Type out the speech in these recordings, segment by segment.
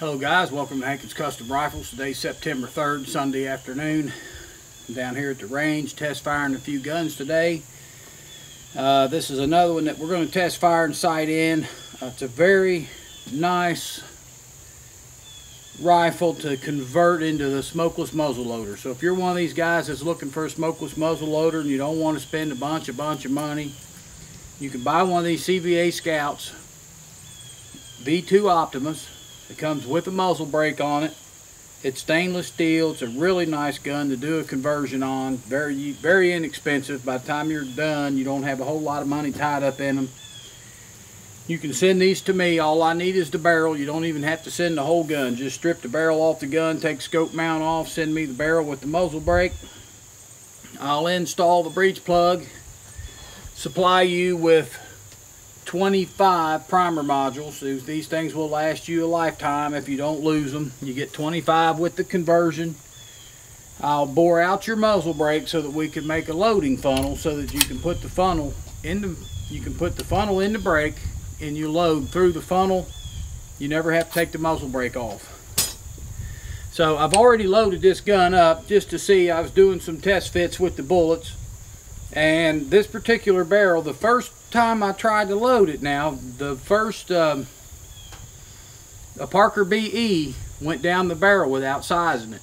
Hello guys, welcome to Hankins Custom Rifles. Today's September 3rd, Sunday afternoon. I'm down here at the range test firing a few guns today. This is another one that we're going to test fire and sight in. It's a very nice rifle to convert into the smokeless muzzle loader. So if you're one of these guys that's looking for a smokeless muzzle loader and you don't want to spend a bunch of money, you can buy one of these CVA Scouts V2 Optimus. It comes with a muzzle brake on it. It's stainless steel. It's a really nice gun to do a conversion on. Very inexpensive. By the time you're done, you don't have a whole lot of money tied up in them. You can send these to me. All I need is the barrel. You don't even have to send the whole gun. Just strip the barrel off the gun, take scope mount off, send me the barrel with the muzzle brake. I'll install the breech plug, supply you with 25 primer modules. These things will last you a lifetime if you don't lose them. You get 25 with the conversion. I'll bore out your muzzle brake so that we can make a loading funnel so that you can put the funnel in the brake and you load through the funnel. You never have to take the muzzle brake off. So I've already loaded this gun up just to see. I was doing some test fits with the bullets, and this particular barrel, the first time I tried to load it, the first a Parker BE went down the barrel without sizing it.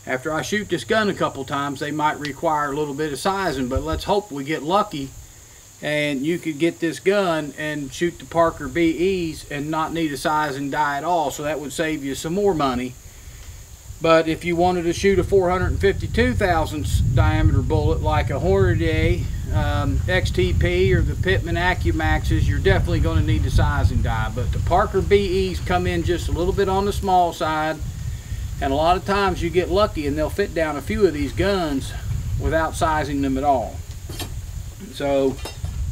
After I shoot this gun a couple times, they might require a little bit of sizing, but let's hope we get lucky and you could get this gun and shoot the Parker BEs and not need a sizing die at all, so that would save you some more money. But if you wanted to shoot a 452 thousandths diameter bullet like a Hornady XTP or the Pittman AccuMaxes, you're definitely going to need the sizing die. But the Parker BEs come in just a little bit on the small side, and a lot of times you get lucky and they'll fit down a few of these guns without sizing them at all. So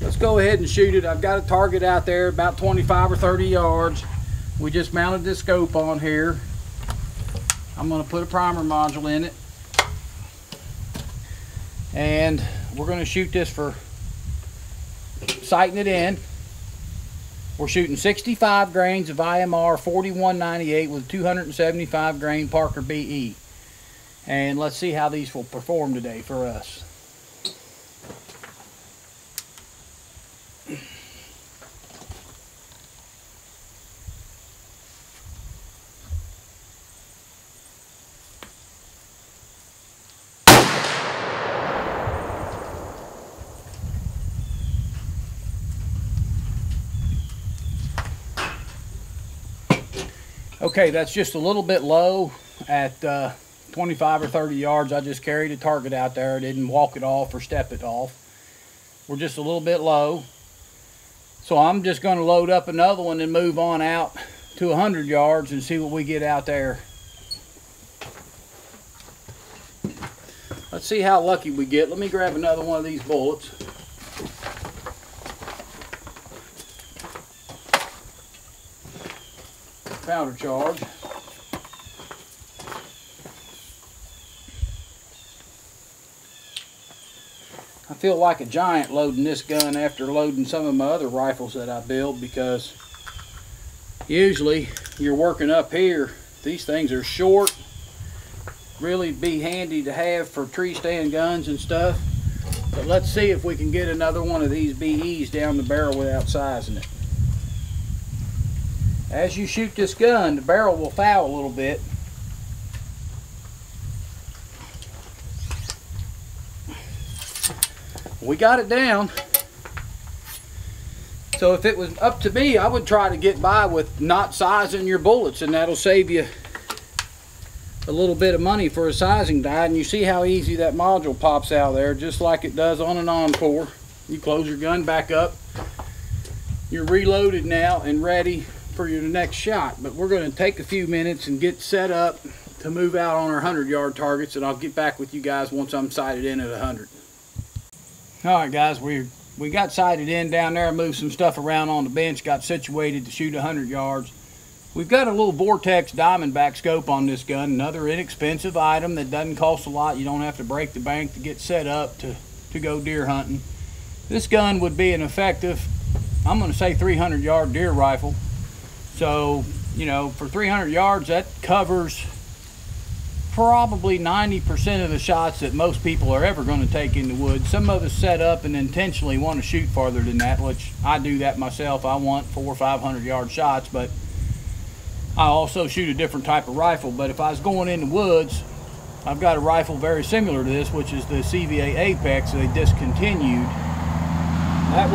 let's go ahead and shoot it. I've got a target out there about 25 or 30 yards. We just mounted this scope on here. I'm going to put a primer module in it, and we're going to shoot this for sighting it in. We're shooting 65 grains of IMR 4198 with 275 grain Parker BE, and let's see how these will perform today for us. Okay, that's just a little bit low at 25 or 30 yards. I just carried a target out there. I didn't walk it off or step it off. We're just a little bit low. So I'm just going to load up another one and move on out to 100 yards and see what we get out there. Let's see how lucky we get. Let me grab another one of these bullets. Powder charge. I feel like a giant loading this gun after loading some of my other rifles that I build, because usually you're working up here. These things are short. Really be handy to have for tree stand guns and stuff. But let's see if we can get another one of these BEs down the barrel without sizing it. As you shoot this gun, the barrel will foul a little bit. We got it down. So if it was up to me, I would try to get by with not sizing your bullets, and that'll save you a little bit of money for a sizing die. And you see how easy that module pops out there, just like it does on an Encore. You close your gun back up. You're reloaded now and ready for your next shot. But we're going to take a few minutes and get set up to move out on our 100-yard targets, and I'll get back with you guys once I'm sighted in at 100. All right guys, we got sighted in down there, moved some stuff around on the bench, got situated to shoot 100 yards. We've got a little Vortex Diamondback scope on this gun, another inexpensive item that doesn't cost a lot. You don't have to break the bank to get set up to go deer hunting. This gun would be an effective, I'm going to say 300-yard deer rifle. So you know, for 300 yards, that covers probably 90% of the shots that most people are ever going to take in the woods. Some of us set up and intentionally want to shoot farther than that, which I do that myself. I want 400 or 500 yard shots, but I also shoot a different type of rifle. But if I was going in the woods, I've got a rifle very similar to this, which is the CVA Apex they discontinued. That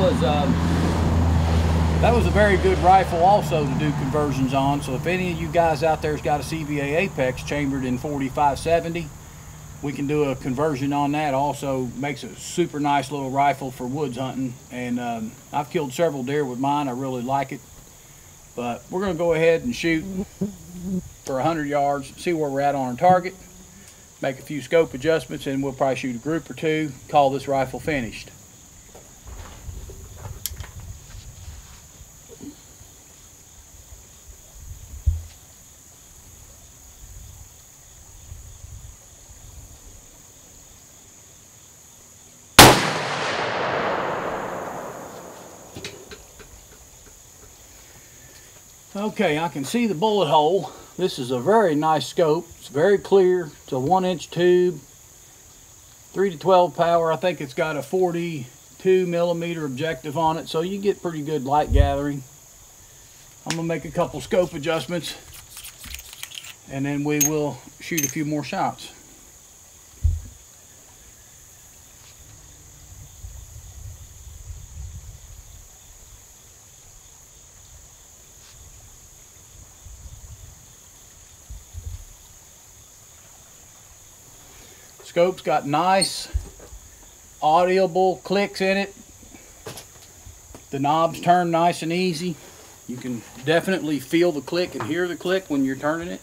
was a very good rifle also to do conversions on. So if any of you guys out there's got a CVA Apex chambered in 45-70, we can do a conversion on that. Also makes a super nice little rifle for woods hunting. And I've killed several deer with mine. I really like it. But we're going to go ahead and shoot for 100 yards, see where we're at on our target, make a few scope adjustments, and we'll probably shoot a group or two, call this rifle finished. Okay, I can see the bullet hole. This is a very nice scope. It's very clear. It's a 1-inch tube, 3 to 12 power. I think it's got a 42mm objective on it, so you get pretty good light gathering. I'm gonna make a couple scope adjustments, and then we will shoot a few more shots. Scope's got nice audible clicks in it. The knobs turn nice and easy. You can definitely feel the click and hear the click when you're turning it.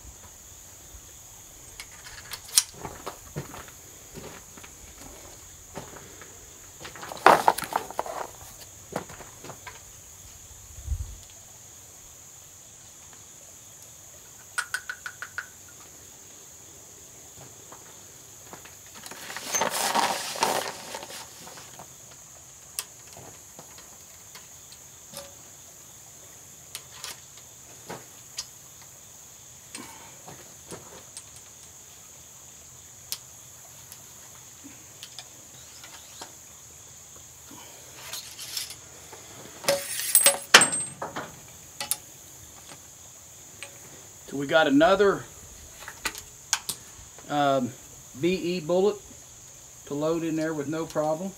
So we got another BE bullet to load in there with no problem.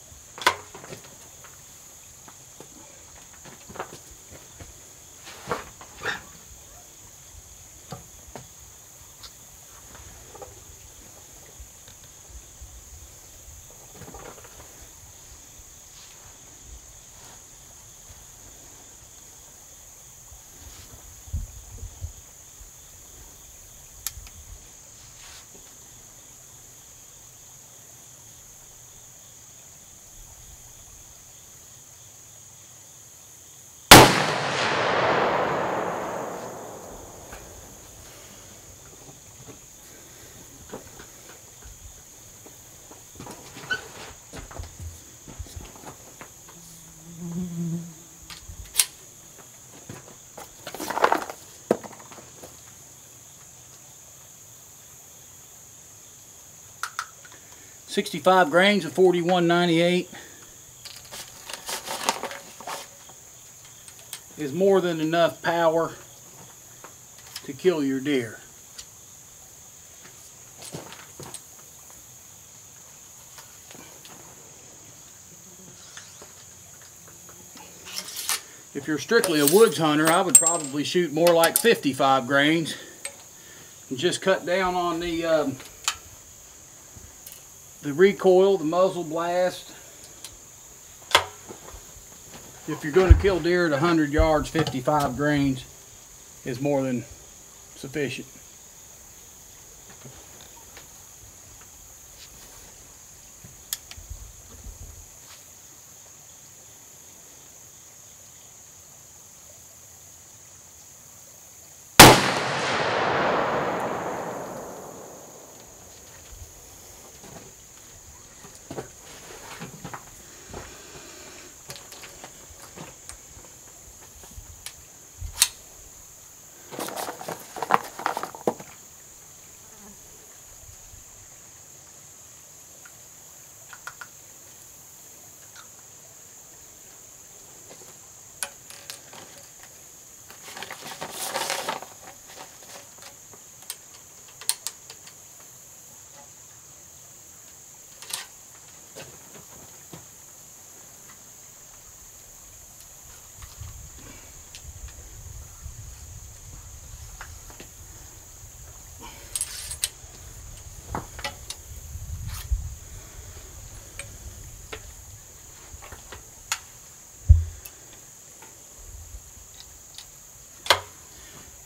.65 grains of 4198 is more than enough power to kill your deer. If you're strictly a woods hunter, I would probably shoot more like 55 grains and just cut down on the recoil, the muzzle blast. If you're going to kill deer at 100 yards, 55 grains is more than sufficient.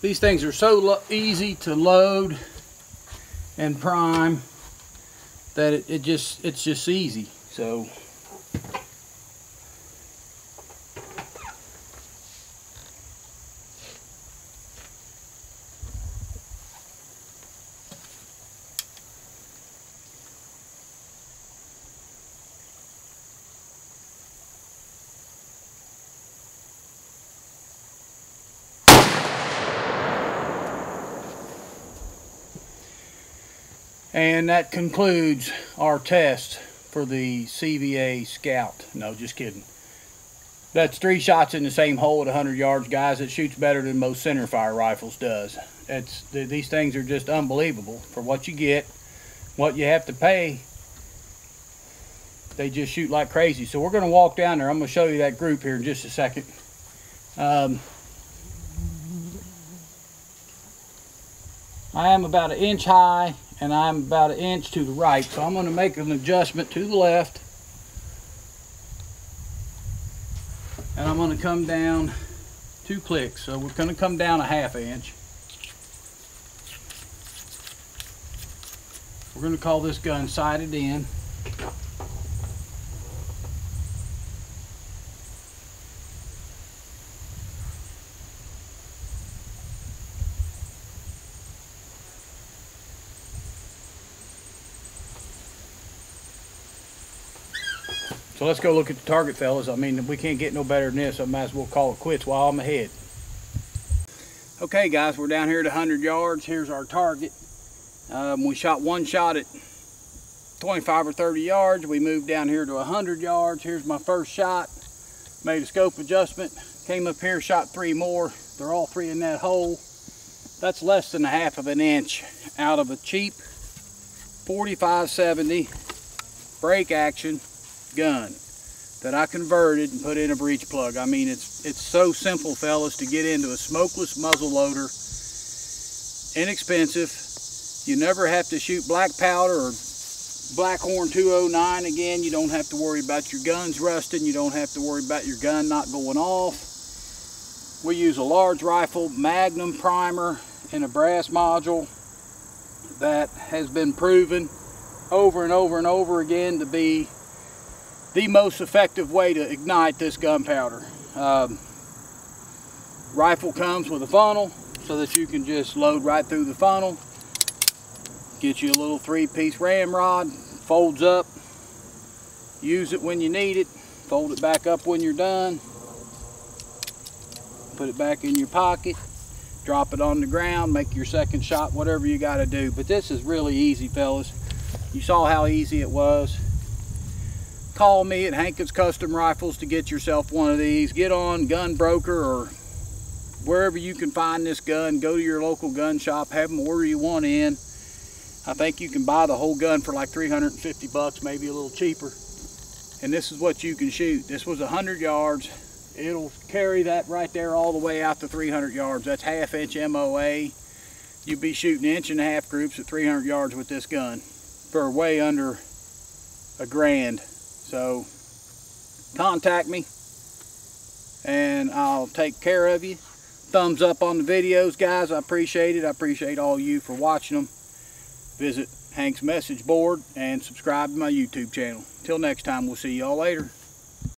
These things are so easy to load and prime that it's just easy. So and that concludes our test for the CVA Scout. No, just kidding. That's 3 shots in the same hole at 100 yards, guys. It shoots better than most centerfire rifles does. These things are just unbelievable for what you get, what you have to pay. They just shoot like crazy. So we're going to walk down there. I'm going to show you that group here in just a second. I am about 1 inch high, and I'm about 1 inch to the right, so I'm going to make an adjustment to the left, and I'm going to come down 2 clicks. So we're going to come down 1/2 inch. We're going to call this gun sighted in. So let's go look at the target, fellas. I mean, we can't get no better than this. I might as well call it quits while I'm ahead. Okay, guys, we're down here at 100 yards. Here's our target. We shot 1 shot at 25 or 30 yards. We moved down here to 100 yards. Here's my first shot. Made a scope adjustment. Came up here, shot 3 more. They're all 3 in that hole. That's less than 1/2 inch out of a cheap 45-70 break action gun that I converted and put in a breech plug. I mean, it's so simple, fellas, to get into a smokeless muzzle loader. Inexpensive. You never have to shoot black powder or Blackhorn 209 again. You don't have to worry about your guns rusting. You don't have to worry about your gun not going off. We use a large rifle Magnum primer and a brass module that has been proven over and over and over again to be the most effective way to ignite this gunpowder. Rifle comes with a funnel so that you can just load right through the funnel. Get you a little 3-piece ramrod, folds up, use it when you need it, fold it back up when you're done, put it back in your pocket, drop it on the ground, make your second shot, whatever you got to do. But this is really easy, fellas. You saw how easy it was. Call me at Hankins Custom Rifles to get yourself one of these. Get on Gun Broker or wherever you can find this gun. Go to your local gun shop, have them order you one in. I think you can buy the whole gun for like 350 bucks, maybe a little cheaper. And this is what you can shoot. This was 100 yards. It'll carry that right there all the way out to 300 yards. That's 1/2 inch MOA. You'd be shooting 1.5 inch groups at 300 yards with this gun for way under $1,000. So contact me and I'll take care of you. Thumbs up on the videos, guys. I appreciate it. I appreciate all you for watching them. Visit Hank's message board and subscribe to my YouTube channel. Till next time, we'll see y'all later.